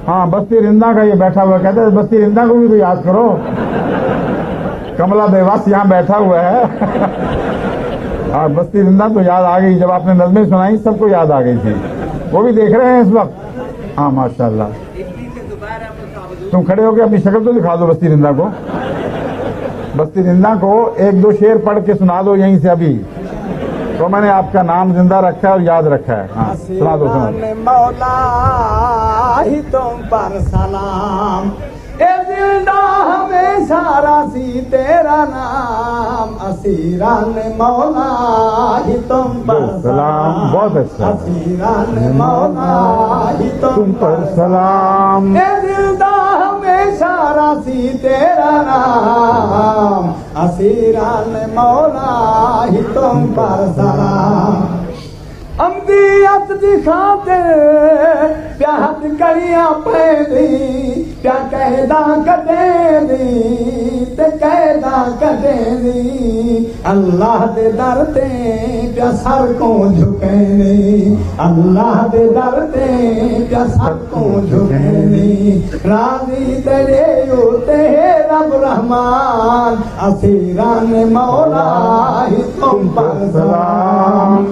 हाँ, बस्ती रिंदा का ये बैठा हुआ, कहते हैं बस्ती रिंदा को भी तो याद करो। कमला बेवास यहाँ बैठा हुआ है। हाँ, बस्ती रिंदा तो याद आ गई, जब आपने नज़में सुनाई सबको याद आ गई थी। वो भी देख रहे हैं इस वक्त। हाँ माशाल्लाह। तुम खड़े होके अपनी शक्ल तो दिखा दो बस्ती रिंदा को। बस्ती रिंदा को एक दो शेर पढ़ के सुना दो यहीं से अभी, तो मैंने आपका नाम जिंदा रखा है और याद रखा है। हाँ सुना दो, सुना दो। मौला ही तुम पर सलाम, ए जिंदा हमेशा रासी तेरा नाम, असीरान मौला ही तुम पर सलाम। बहुत अच्छा। असीरान मौला ही तुम पर सलाम, ए जिंदा हमेशा रासी तेरा नाम, असीरान मौला ही तुम पर सलाम। अमदियत दिखाते प्याद करियां पैदी, प्या कहदा कटे दी ते कहदा कटे दी, अल्लाह दे दर ते प्या सर को झुके दी, अल्लाह दे दर ते प्या सर को झुके दी, राजी तेरे होते रब रहमान, असीरान मौला ही तुम पर सलाम।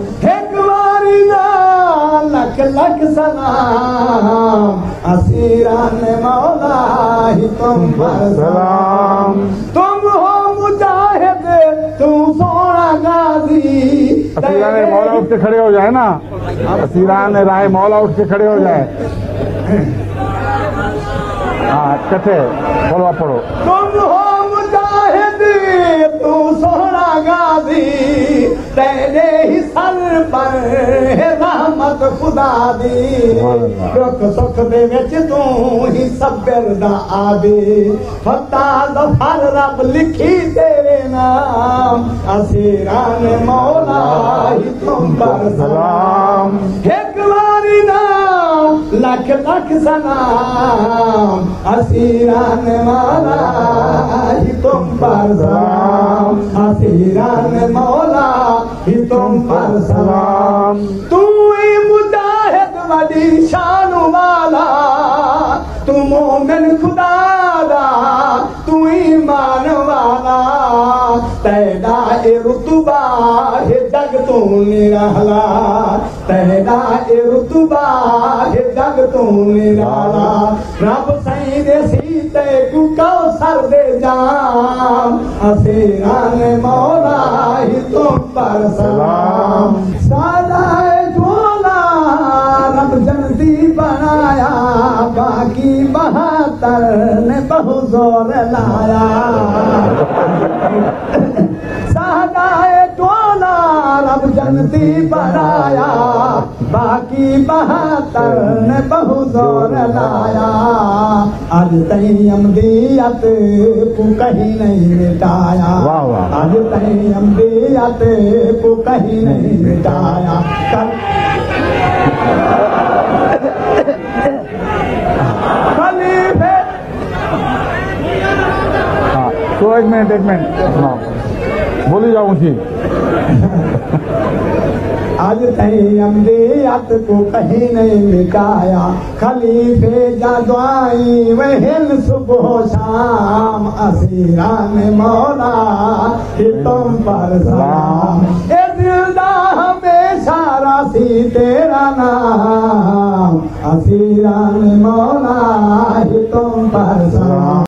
लख लख सलाम, असीरान मौला ही तुम पर सलाम। तुम हो मुजाहिद तू सोना गाजी, असीरान मौला उठ के खड़े हो जाए ना, असीरान राय मौला उठ के खड़े हो जाए। हाँ कथे बोलो, पढ़ो। तुम हो मुजाहिद तू सोना गाजी, तेरे ही सर पर रहमत खुदा दी, दुख सुख दे विच तू ही सबर दा आदि, फता ज़फ़र रब लिखी तेरे नाम, असीरान मौला ही तुम पर सलाम। एक बारी नाम लख लख सलाम, असीरान मौला ही तुम पर सलाम, असीरान मौला ही तुम पर सलाम। तू ही मुजाहिद वडी शान वाला, तू मोमिन खुदा दा तू ईमान वाला, तेरा ए रुतबा है जग तू निराला, तेरा ए रुतबा है जग तू निराला, रब सही दे सीते कु कौसर दे जाम, असीरान मौला ही तुम पर सलाम। सादाए झोला रब जन्नती बनाया, बाकी 72 ने बहु जोर लाया, सादाए झोला रब जन्नती बनाया, बाकी 72 ने बहु जोर लाया, आज तई अमदियत को कहीं नहीं मिटाया, आज तई अमदियत को कहीं नहीं मिटाया। खलीफे हाँ तो एक मिनट हाँ बोली जाऊँ जी। आज तई अमदियत को कहीं नहीं मिटाया, खलीफे जादवाई वहन सुबह शाम, असीरान मौला ही तुम पर सलाम, ए जिंदा हमेशा रासी तेरा नाम, असीरान मौला ही तुम पर सलाम।